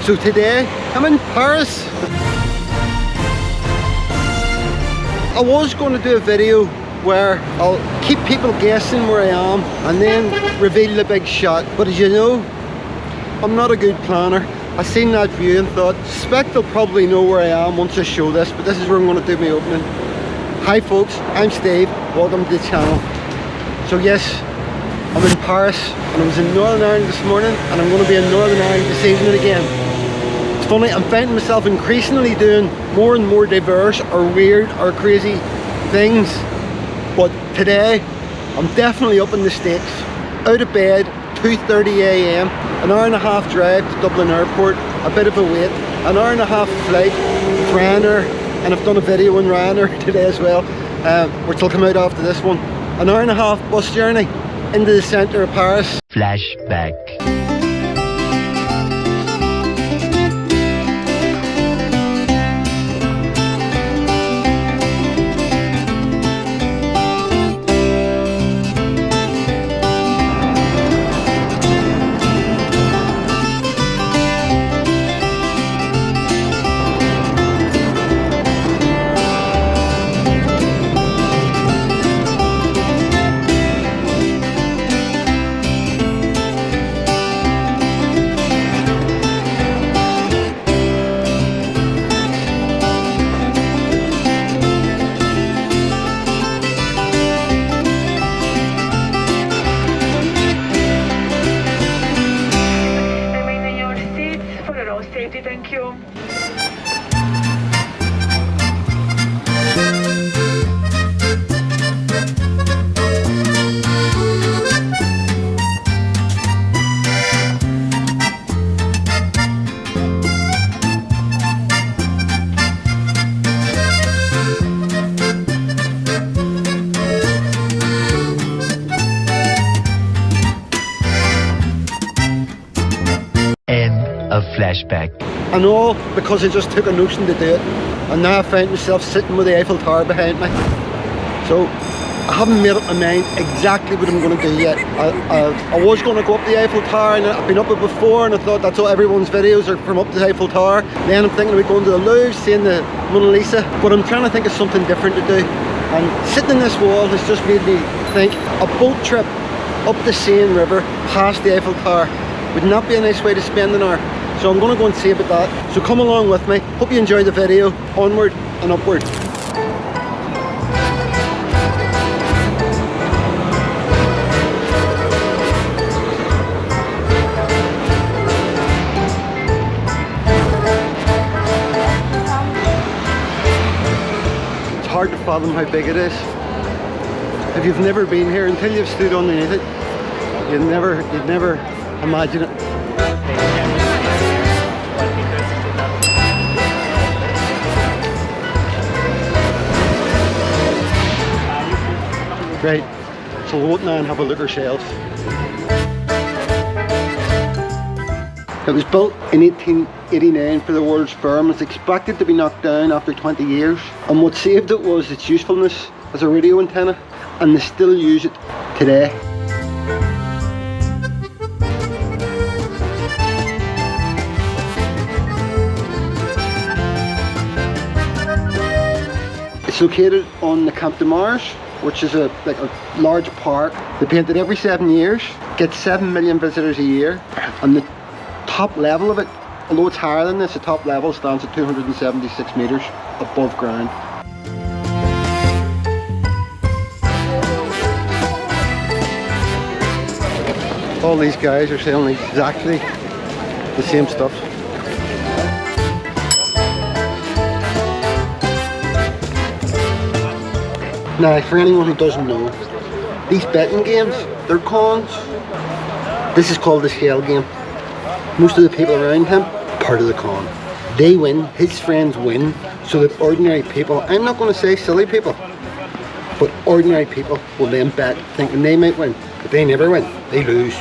So today, I'm in Paris. I was going to do a video where I'll keep people guessing where I am and then reveal the big shot. But as you know, I'm not a good planner. I seen that view and thought, suspect they'll probably know where I am once I show this, but this is where I'm going to do my opening. Hi folks, I'm Steve, welcome to the channel. So yes, I'm in Paris and I was in Northern Ireland this morning and I'm going to be in Northern Ireland this evening again. It's funny, I'm finding myself increasingly doing more and more diverse or weird or crazy things. But today, I'm definitely up in the States. Out of bed, 2:30 AM, an hour and a half drive to Dublin Airport, a bit of a wait, an hour and a half flight with Ryanair, and I've done a video on Ryanair today as well, which will come out after this one. An hour and a half bus journey into the centre of Paris. Flashback. Safety, thank you. Flashback. And all because I just took a notion to do it, and now I find myself sitting with the Eiffel Tower behind me. So I haven't made up my mind exactly what I'm going to do yet. I was going to go up the Eiffel Tower, and I've been up it before, and I thought that's all everyone's videos are from up the Eiffel Tower. Then I'm thinking about going to the Louvre, seeing the Mona Lisa, but I'm trying to think of something different to do. And sitting in this wall has just made me think a boat trip up the Seine River past the Eiffel Tower would not be a nice way to spend an hour. So I'm going to go and see about that. So come along with me. Hope you enjoy the video. Onward and upward. It's hard to fathom how big it is. If you've never been here, until you've stood underneath it, you'd never imagine it. Right, so we'll go now and have a look ourselves. It was built in 1889 for the world's fair and was expected to be knocked down after 20 years. And what saved it was its usefulness as a radio antenna, and they still use it today. It's located on the Camp de Mars, which is a large park. They paint it every 7 years, gets 7 million visitors a year, and the top level of it, although it's higher than this, the top level stands at 276 metres above ground. All these guys are selling exactly the same stuff. Now, for anyone who doesn't know, these betting games, they're cons. This is called the shell game. Most of the people around him, part of the con. They win, his friends win, so that ordinary people, I'm not going to say silly people, but ordinary people will then bet thinking they might win, but they never win, they lose.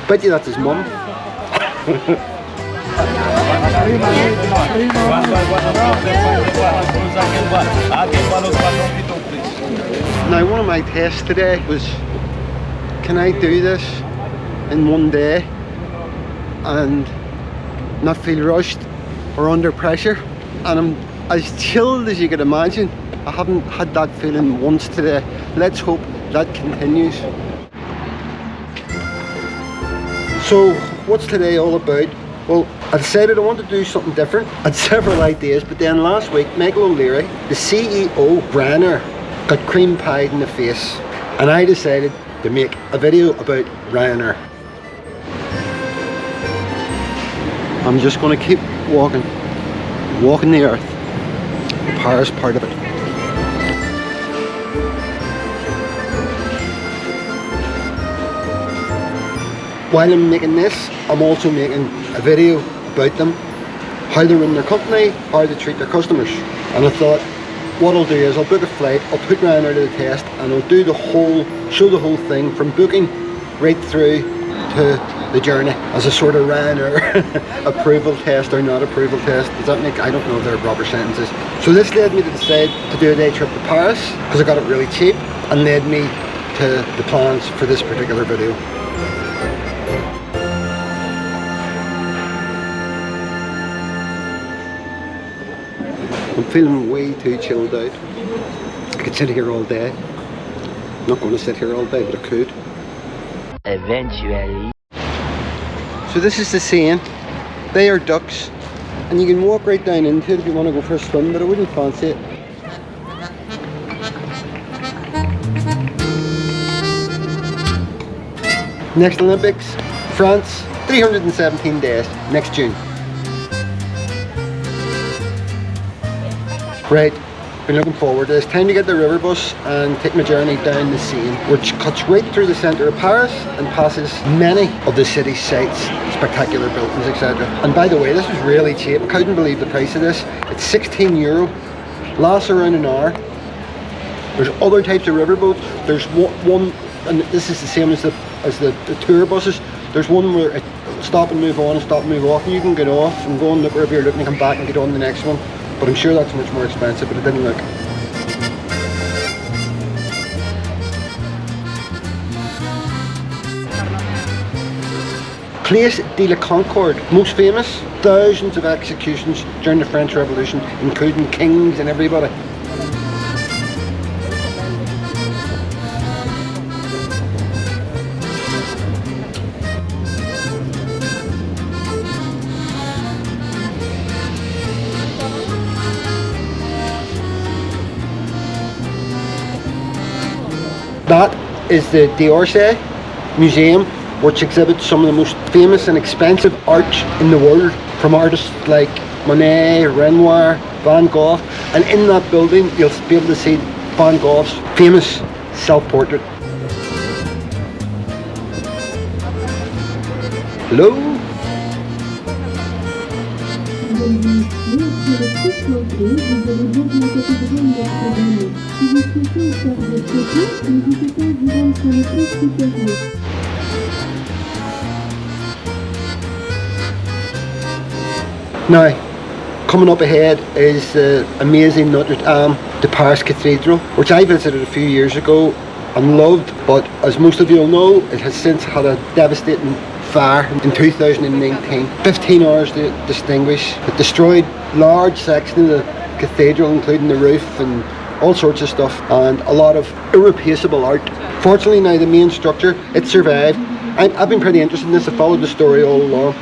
Bet you that's his mum. Now, one of my tests today was can I do this in one day and not feel rushed or under pressure? And I'm as chilled as you could imagine. I haven't had that feeling once today. Let's hope that continues. So what's today all about? Well, I decided I wanted to do something different. I had several ideas, but then last week Michael O'Leary, the CEO of Ryanair, got cream pied in the face, and I decided to make a video about Ryanair. I'm just going to keep walking the earth. The Paris part of it. While I'm making this, I'm also making a video about them, how they run their company, how they treat their customers. And I thought, what I'll do is I'll book a flight, I'll put Ryanair to the test, and I'll do show the whole thing from booking right through to the journey as a sort of Ryanair approval test or not approval test. Does that make, I don't know if they're proper sentences. So this led me to decide to do a day trip to Paris because I got it really cheap, and led me to the plans for this particular video. I'm feeling way too chilled out. I could sit here all day. I'm not going to sit here all day, but I could. Eventually. So this is the Seine. They are ducks, and you can walk right down into it if you want to go for a swim, but I wouldn't fancy it. Next Olympics, France, 317 days, next June. Right, been looking forward to this. Time to get the river bus and take my journey down the Seine, which cuts right through the centre of Paris and passes many of the city's sights, spectacular buildings, etc. And by the way, this was really cheap. I couldn't believe the price of this. It's €16, lasts around an hour. There's other types of river boats. There's one, and this is the same as the tour buses. There's one where it stop and move on and stop and move off, and you can get off and go and look wherever you're looking and come back and get on the next one. But I'm sure that's much more expensive, but it didn't look. Place de la Concorde, most famous, thousands of executions during the French Revolution, including kings and everybody. That is the d'Orsay Museum, which exhibits some of the most famous and expensive art in the world, from artists like Monet, Renoir, Van Gogh, and in that building you'll be able to see Van Gogh's famous self-portrait. Hello? Now, coming up ahead is the amazing Notre Dame de Paris Cathedral, which I visited a few years ago and loved, but as most of you will know, it has since had a devastating fire in 2019. 15 hours to extinguish. It destroyed large sections of the cathedral, including the roof and all sorts of stuff, and a lot of irreplaceable art. Fortunately now the main structure, it survived. I've been pretty interested in this. I followed the story all along.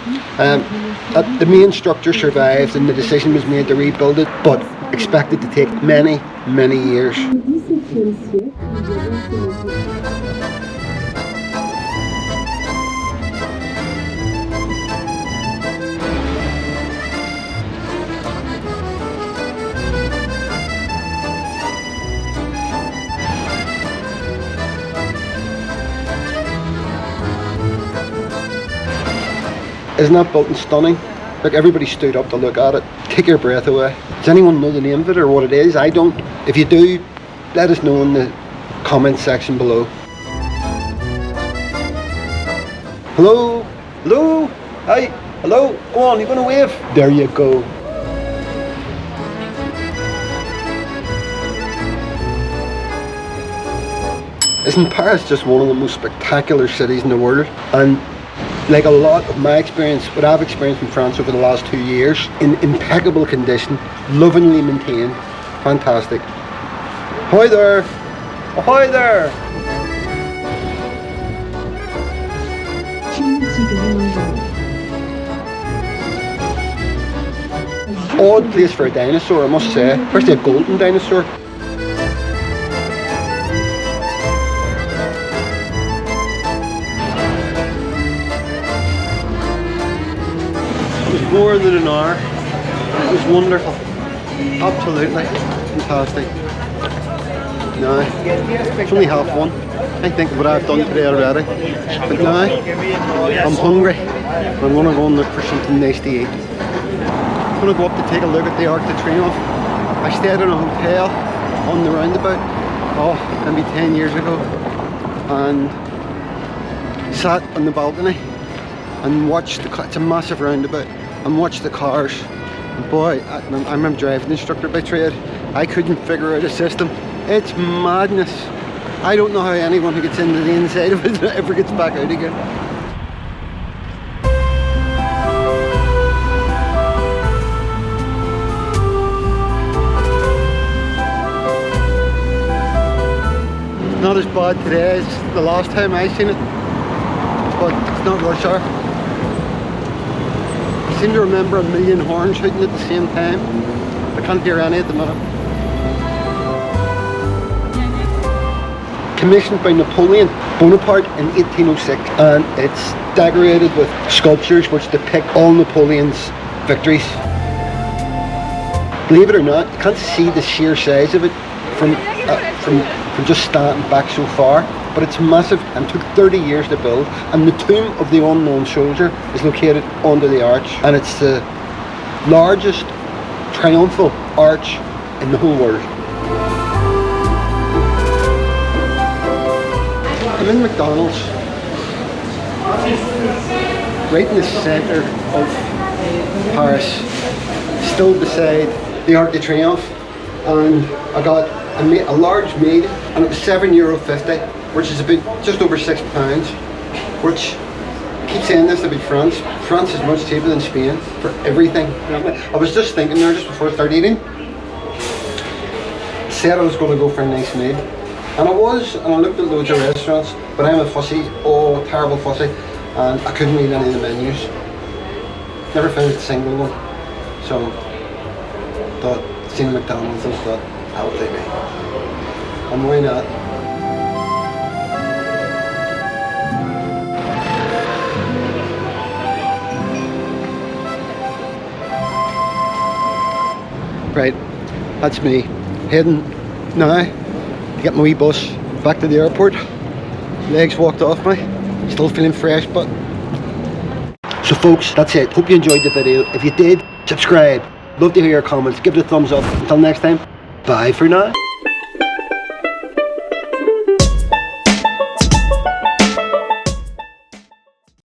The main structure survived and the decision was made to rebuild it, but expected to take many, many years. Isn't that building stunning? Like, everybody stood up to look at it. Take your breath away. Does anyone know the name of it or what it is? I don't. If you do, let us know in the comment section below. Hello? Hello? Hi? Hello? Go on, you're gonna wave? There you go. Isn't Paris just one of the most spectacular cities in the world? And like a lot of my experience, what I've experienced in France over the last 2 years, in impeccable condition, lovingly maintained, fantastic. Hi there! Hi there! Odd place for a dinosaur, I must say, especially a golden dinosaur. It was more than an hour. It was wonderful. Absolutely fantastic. No, it's only 1:30. I think of what I've done today already. But now, I'm hungry. I'm going to go and look for something nice to eat. I'm going to go up to take a look at the Arc de Triomphe. I stayed in a hotel on the roundabout, maybe 10 years ago, and sat on the balcony and watched it's a massive roundabout, and watched the cars. And boy, I'm a driving instructor by trade. I couldn't figure out a system. It's madness. I don't know how anyone who gets into the inside of it ever gets back out again. It's not as bad today as the last time I seen it, but it's not rush hour. I seem to remember a million horns hooting at the same time. I can't hear any at the minute. Commissioned by Napoleon Bonaparte in 1806, and it's decorated with sculptures which depict all Napoleon's victories. Believe it or not, you can't see the sheer size of it from just standing back so far, but it's massive and took 30 years to build. And the tomb of the unknown soldier is located under the arch, and it's the largest triumphal arch in the whole world. I'm in McDonald's, right in the centre of Paris, still beside the Arc de Triomphe, and I got a large meal, and it was €7.50, which is about just over £6, which, I keep saying this about France. France is much cheaper than Spain for everything. I was just thinking there just before I started eating, said I was going to go for a nice meal. And I looked at loads of restaurants, but I'm a terrible fussy, and I couldn't read any of the menus. Never found a single one. So, thought, seen McDonald's and thought, I'll take it. And why not? Right, that's me, heading now. Get my wee bus back to the airport. Legs walked off me. Still feeling fresh, but... So folks, that's it. Hope you enjoyed the video. If you did, subscribe. Love to hear your comments. Give it a thumbs up. Until next time, bye for now.